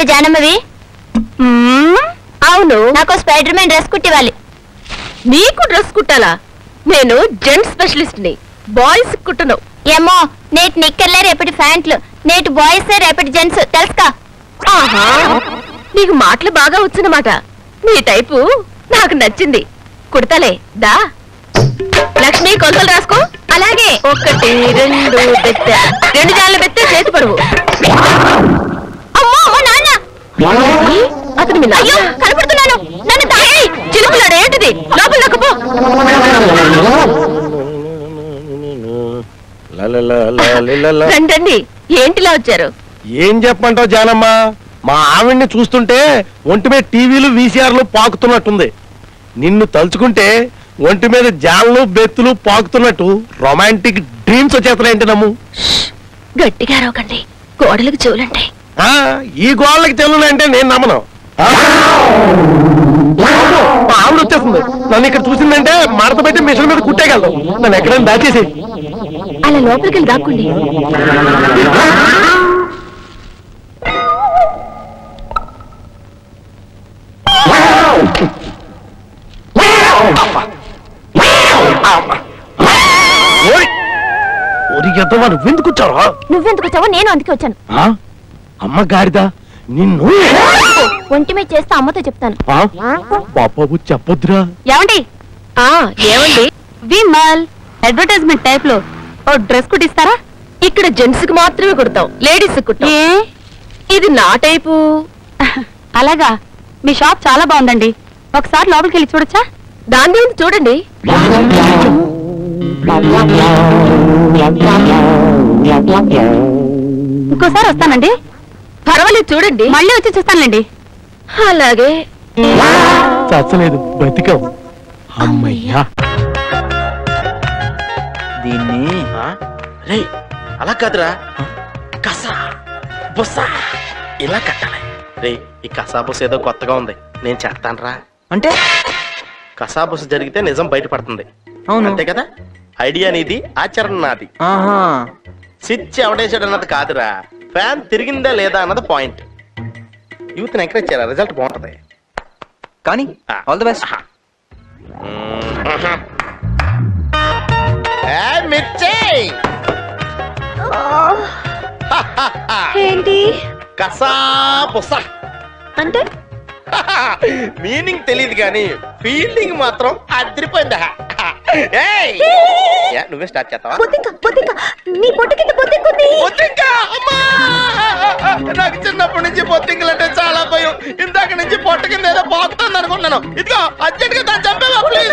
నువ్వేనా జానమ్మవి? అవును. నాకు స్పైడర్ మ్యాన్ డ్రెస్ కుట్టివ్వాలి. నీకు డ్రెస్ కుట్టాలా? నేను జెంట్స్ స్పెషలిస్ట్ ని, బాయ్స్ కుట్టను. ఏమో, నేటి నిక్కర్లే రేపటి ప్యాంట్లు, నేటి బాయ్స్ రేపటి జెంట్స్, తెలుసుకా? ఆహా, నీకు మాటలు బాగా వచ్చినమాట. నీ టైపు నాకు నచ్చింది, కుడతలే. దా లక్ష్మి, కొలతలు రాసుకో. అలాగే. 1 2 బెత్త, 2 జాన్ల బెత్త, చేతి పరువు. అమ్మో అమ్మో నాన్న, అతను మీ అయ్యో కనపడుతున్నాను, నన్ను తాయి. చిలుపులాడు ఏంటిది? లోపల నొక్కపో. రండి, ఏంటిలా వచ్చారు? ఏం చెప్పంటావు జానమ్మ, మా ఆవిడ్ని చూస్తుంటే ఒంటి మీద టీవీలు వీసీఆర్లు పాకుతున్నట్టుంది. నిన్ను తలుచుకుంటే ఒంటి మీద జాన్లు బెత్తులు పాకుతున్నట్టు రొమాంటిక్ డ్రీమ్స్ వచ్చేస్తున్నాయంటే నమ్ము. గట్టిగా అరవకండి, గోడలకు చెవులంటాయి. ఈ గోళ్ళకి చెల్లునంటే నేను నమ్మను. మా ఆవిడ వచ్చేస్తుంది, నన్ను ఇక్కడ చూసిందంటే మడత పెట్టి మిషన్ మీద కుట్టేయగలదు. నన్ను ఎక్కడైనా దాచేసి అలా లోపలికి వెళ్ళి దాక్కుండి. నువ్వెందుకు వచ్చావా? నువ్వెందుకు వచ్చావో నేను అందుకే వచ్చాను. అమ్మ గాడిదా, నిన్ను ఒంటి మీద చేస్తే అమ్మతో చెప్తాను. పాపకు చెప్పొద్దురా. ఏమండి? ఏమండి? విమల్ అడ్వర్టైజ్మెంట్ టైప్ లో ఓ డ్రెస్ కుట్టిస్తారా? ఇక్కడ జెంట్స్ కి మాత్రమే కుడతాం, లేడీస్ కుట్టాం. ఏ, ఇది నా టైపు. అలాగా? మీ షాప్ చాలా బాగుందండి, ఒకసారి లోపలికి వెళ్ళి చూడొచ్చా? దాని గురించి చూడండి. ఇంకోసారి వస్తానండి. పర్వాలేదు, చూడండి. మళ్ళీ వచ్చి చూస్తానులేండి. అలాగే. చచ్చలేదు, బతికావు. అమ్మయ్యా. దీన్ని అలా కాదురా, కసా బుస ఇలా కట్టాలి. రే, ఈ కసా బుస ఏదో కొత్తగా ఉంది, నేను చేస్తానురా. అంటే కసా బుస జరిగితే నిజం బయటపడుతుంది. అవును, అంతే కదా? ఐడియా నీది, ఆచరణ నాది. ఆహా, స్విచ్ ఎవడేసాడు అన్నది కాదురా, ఫ్యాన్ తిరిగిందా లేదా అన్నది పాయింట్. యూత్ ని ఎంకరేజ్ చేయాలి, రిజల్ట్ బాగుంటది. కానీ ఆల్ ది బెస్ట్. ఏంటి కసా బుస అంటే? మీనింగ్ తెలియదు కానీ ఫీలింగ్ మాత్రం అదిరిపోయిందా. నువ్వే స్టార్ట్ చేస్తావా? నాకు చిన్నప్పటి నుంచి పొత్తింగులు అంటే చాలా భయం. ఇందాక నుంచి పొట్ట కింద ఏదో పోతుంది అనుకున్నాను. ఇదిగో అర్జెంట్ గా దాన్ని చంపేవా ప్లీజ్.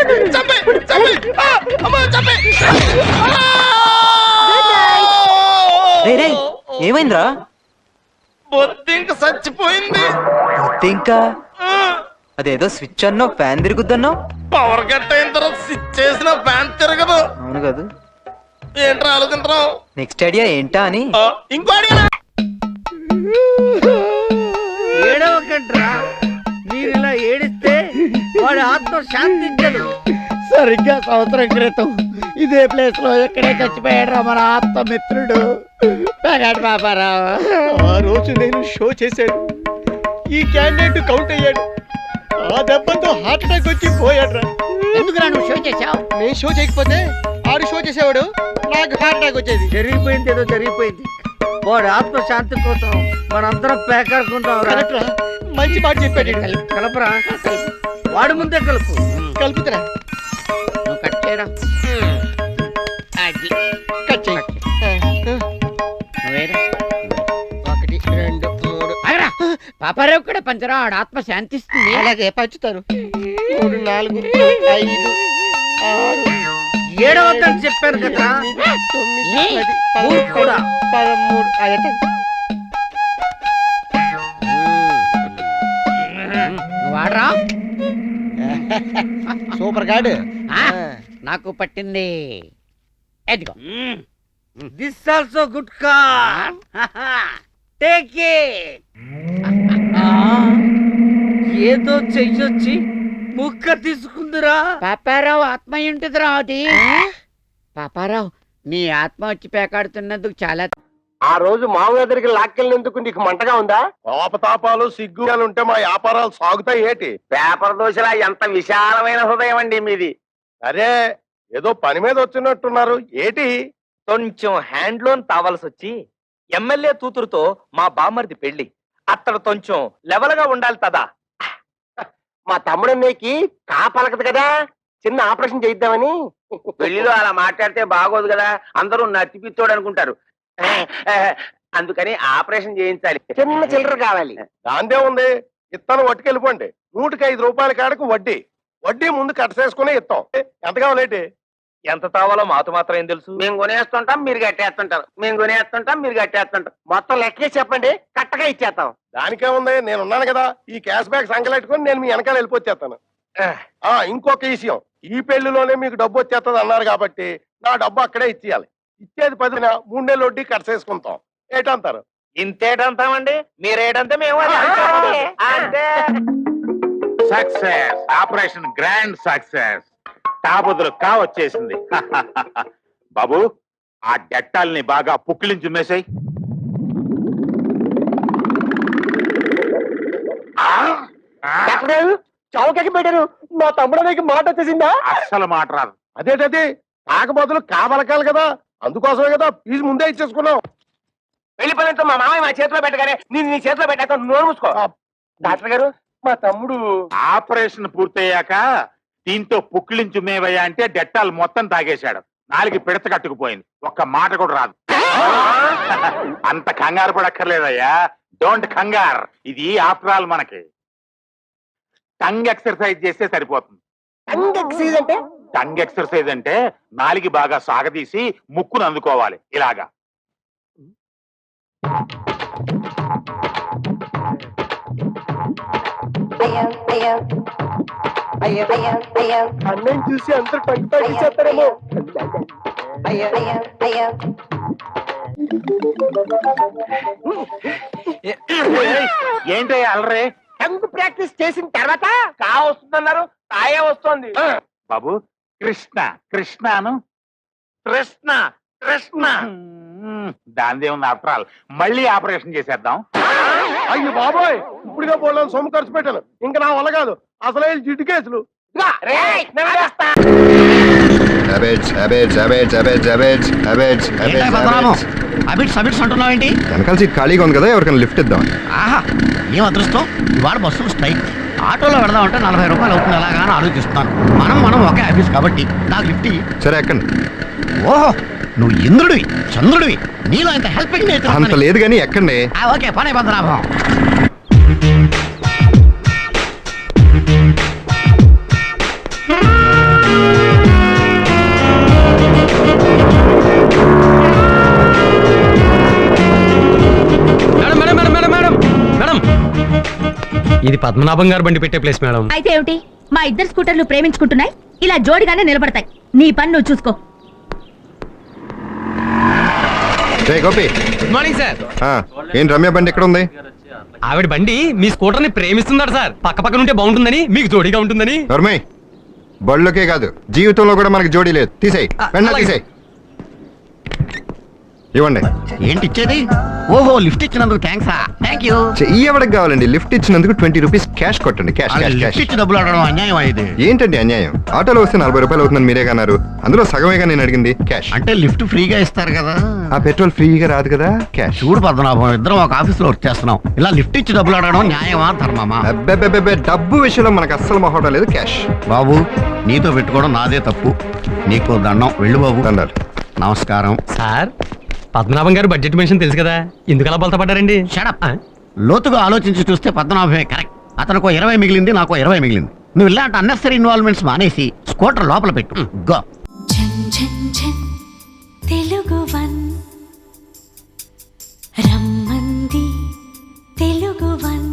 ఏమైందిరా? బొత్తింక చచ్చిపోయింది. ఇంకా అదేదో స్విచ్ అన్నో ఫ్యాన్ తిరుగుద్దన్నో. పవర్ కట్ అయిన తర్వాత స్విచ్ చేసిన ఫ్యాన్ తిరగదు. అవును కదా? ఏంట్రా ఆలోచించరావు? నెక్స్ట్ ఐడియా ఏంటా అని. ఇంకో ఐడియా. ఏడవకండ్రా, మీరు ఇలా ఏడిస్తే వాడి ఆత్మ శాంతించదు. సరిగ్గా సంవత్సరం క్రితం ఇదే ప్లేస్ లో ఎక్కడే చచ్చిపోయాడు మన ఆత్మ మిత్రుడు పెగాడు బాబారావు. ఆ రోజు నేను షో చేశాడు, ఈ క్యాండిడేట్ కౌంట్ అయ్యాడు. ఆ దెబ్బతో హార్ట్ అటాక్ వచ్చి పోయాడు. ఎందుకురా నువ్వు షో చేసావు? నేను షో చేయకపోతే ఆడు షో చేసేవాడు, నాకు హార్ట్ అటాక్ వచ్చేది. జరిగిపోయింది, ఏదో జరిగిపోయింది. వాడి ఆత్మ శాంతి కోసం మనందరం పేకాడుకుంటాం. మంచి మాట చెప్పాడు. కలపరా, వాడి ముందే కలుపు. కలుపుతురా. నువ్వు కట్ చేయరా, అది కట్ చేయి. నువ్వేరా 1 2 3 అగరా. పాపారావు కూడా పంచరా, ఆడ ఆత్మ శాంతిస్తుంది. అలాగే పంచుతారు. 3 4 5 6 ఏడవద్దని చెప్పాను కదా. 9 10 కూడా 13 అయ్యట. నువ్వు ఆడరా. సూపర్ గాడు. నాకు పట్టింది. ఎదిగో, this also good car. Take it. ఏదో చెయ్యొచ్చి ముక్క తీసుకుందిరా. పాపారావు ఆత్మ ఉంటుందిరా అది. పాపారావు, నీ ఆత్మ వచ్చి పేకాడుతున్నందుకు చాలా ఆ రోజు మామూలు దగ్గరికి లాక్కెళ్ళినందుకు నీకు మంటగా ఉందా? కోపతాపాలు సిగ్గులు ఉంటే మా వ్యాపారాలు సాగుతాయి ఏటి? పేపర్ దోశలా ఎంత విశాలమైన హృదయం అండి మీది. అరే ఏదో పని మీద వచ్చినట్టున్నారు ఏటి? కొంచెం హ్యాండ్ లోన్ తావాల్సి వచ్చి ఎమ్మెల్యే కూతురుతో మా బామ్మర్ది పెళ్లి. అతడు కొంచెం లెవెల్ గా ఉండాలి కదా. మా తమ్ముడు నీకి కాపలకదు కదా, చిన్న ఆపరేషన్ చేయిద్దామని. పెళ్లిలో అలా మాట్లాడితే బాగోదు కదా, అందరూ నత్తిపిత్తోడు అనుకుంటారు. అందుకని ఆపరేషన్ చేయించాలి. చిన్న చిల్లర కావాలి. దాందే ఉంది, ఇత్తనం వట్టుకెళ్ళిపోండి. 105 రూపాయల కాడకు వడ్డీ. వడ్డీ ముందు కట్ చేసుకుని ఇస్తాం. ఎంత కావాలేంటి? ఎంత తావాలో మాతో మాత్రం ఏం తెలుసు. మేము కొనేస్తుంటాం, మీరు కట్టేస్తుంటారు. మేము కొనేస్తుంటాం, మీరు కట్టేస్తుంటాం. మొత్తం లెక్కే చెప్పండి, కట్టగా ఇచ్చేస్తాం. దానికే ఉంది, నేను ఉన్నాను కదా. ఈ క్యాష్ బ్యాక్ సంకలెట్టుకుని నేను మీ వెనకాల వెళ్ళిపోతాను. ఇంకొక విషయం, ఈ పెళ్లిలోనే మీకు డబ్బు వచ్చేస్తుంది అన్నారు కాబట్టి నా డబ్బు అక్కడే ఇచ్చేయాలి. ఇచ్చేది 10 3 నెలలు వడ్డీ కట్ చేసుకుంటాం. ఏటంటారు? ఇంతేటంతామండి, మీరేటంటే మేము అది అంటామండి. అంటే సక్సెస్, ఆపరేషన్ గ్రాండ్ సక్సెస్. తాబుదులు కా వచ్చేసింది. బాబు, ఆ డెట్టాల్ని బాగా పుక్కిలించి మేసాయి. చౌకకి పెట్టారు. మా తమ్ముడు నీకు మాట వచ్చేసిందా? అస్సలు మాట రాదు. అదేటది, కాక బదులు కావలకాలి కదా, అందుకోసమే కదా ఫీజు ముందే ఇచ్చేసుకున్నాం. పెళ్లి పనులతో మా మామయ్య మా చేతిలో పెట్టగానే నేను నీ చేతిలో పెట్టాక నోరు మూసుకో. డాక్టర్ గారు, మా తమ్ముడు ఆపరేషన్ పూర్తయ్యాక దీంతో పుక్కిలించు మేవయ్యా అంటే డెట్టాలు మొత్తం తాగేశాడు. 4 పిడత కట్టుకుపోయింది, ఒక్క మాట కూడా రాదు. అంత కంగారు పడక్కర్లేదయ్యా, డోంట్ కంగార్. ఇది ఆఫ్టర్ ఆల్ మనకి టంగ్ ఎక్సర్సైజ్ చేస్తే సరిపోతుంది. టంగ్ ఎక్సర్సైజ్ అంటే నాలికి బాగా సాగదీసి ముక్కును అందుకోవాలి ఇలాగా. అన్నయ్య చూసి అందరు పంట చేస్తారేమో. ఏంటయ్యా అలరే? టంగ్ ప్రాక్టీస్ చేసిన తర్వాత కా వస్తుందన్నారు, కాయే వస్తుంది. బాబు, కృష్ణ కృష్ణను కృష్ణ కృష్ణ దాందే ఉంది. ఆఫ్టర్ ఆల్ మళ్ళీ ఆపరేషన్ చేసేద్దాం. అయ్యో బాబోయ్, ఇప్పుడుగా పోలేను, సొమ్ము ఖర్చు పెట్టాను. ఇంకా నా వల్ల కాదు, అసలే జిడ్డు కేసులు. వెనకాల సీట్ ఖాళీగా ఉంది కదా, ఎవరికైనా లిఫ్ట్ ఇద్దాం. ఆహా, ఏం అదృష్టం. ఇవాళ బస్సులు స్ట్రైక్. ఆటోలో వెళదామంటే 40 రూపాయలు అవుతుంది ఎలాగా అని ఆలోచిస్తున్నాను. మనం ఒకే ఆఫీస్ కాబట్టి నాకు లిఫ్ట్ ఇయ్యి. సరే ఎక్కండి. ఓహో, నువ్వు ఇంద్రుడివి చంద్రుడివి, నీలో ఇంత హెల్పింగ్ అంత లేదు కానీ ఎక్కండి. ఓకే, పని పద్మనాభం. ఇది పద్మనాభం గారు బండి పెట్టే ప్లేస్ మేడం. అయితే ఏమిటి, మా ఇద్దరు స్కూటర్లు ప్రేమించుకుంటున్నాయి, ఇలా జోడిగానే నిలబడతాయి. నీ పని నువ్వు చూసుకో. Gopi, good morning sir. ఏంటి రమ్య బండి ఎక్కడ ఉంది? ఆవిడ బండి మీ స్కూటర్ ని ప్రేమిస్తుందట సార్. పక్క పక్కన ఉంటే బాగుంటుందని, మీకు జోడీగా ఉంటుందని. నర్మయ్, బళ్ళకే కాదు జీవితంలో కూడా మనకి జోడీ లేదు. తీసేయ్, వెంటనే తీసేయ్. ఇవ్వండి. ఏంటి ఇచ్చేది? ఓహో, లిఫ్ట్ ఇచ్చినందుకు థ్యాంక్స్. Thank you. ఎవరికి కావాలండి? లిఫ్ట్ ఇచ్చినందుకు 20 రూపీస్ క్యాష్ కొట్టండి. క్యాష్ లిఫ్ట్ ఇచ్చి డబ్బులు అడగడం అన్యాయం అయ్యేది. ఏంటండి అన్యాయం? ఆటోలో వస్తే 40 రూపాయలు అవుతుందని మీరే కన్నారు, అందులో సగమేగా నేను అడిగింది. క్యాష్ అంటే లిఫ్ట్ ఫ్రీగా ఇస్తారు కదా. ఆ పెట్రోల్ ఫ్రీగా రాదు కదా. క్యాష్. చూడు పద్మనాభం, ఇద్దరం ఒక ఆఫీస్ లో వర్క్ చేస్తున్నాం. ఇలా లిఫ్ట్ ఇచ్చి డబ్బులు అడగడం న్యాయమా ధర్మమా? అబ్బే, డబ్బు విషయంలో మనకు అస్సలు మొహటం లేదు. క్యాష్. బాబు, నీతో పెట్టుకోవడం నాదే తప్పు. నీకు దండం. వెళ్ళు బాబు. దండాలు. నమస్కారం సార్, పద్మనాభం గారు బడ్జెట్ మెన్షన్ తెలుసు కదా, ఎందుకు అలా బలత పడ్డారండి? షడప్. లోతుగా ఆలోచించి చూస్తే పద్మనాభమే కరెక్ట్. అతనికి 20 మిగిలింది, నాకు 20 మిగిలింది. నువ్వు ఇలాంటి అన్నెసరీ ఇన్వాల్వ్మెంట్స్ మానేసి స్కూటర్ లోపల పెట్టు. గో. తెలుగు వన్ రమ్మంది తెలుగు వన్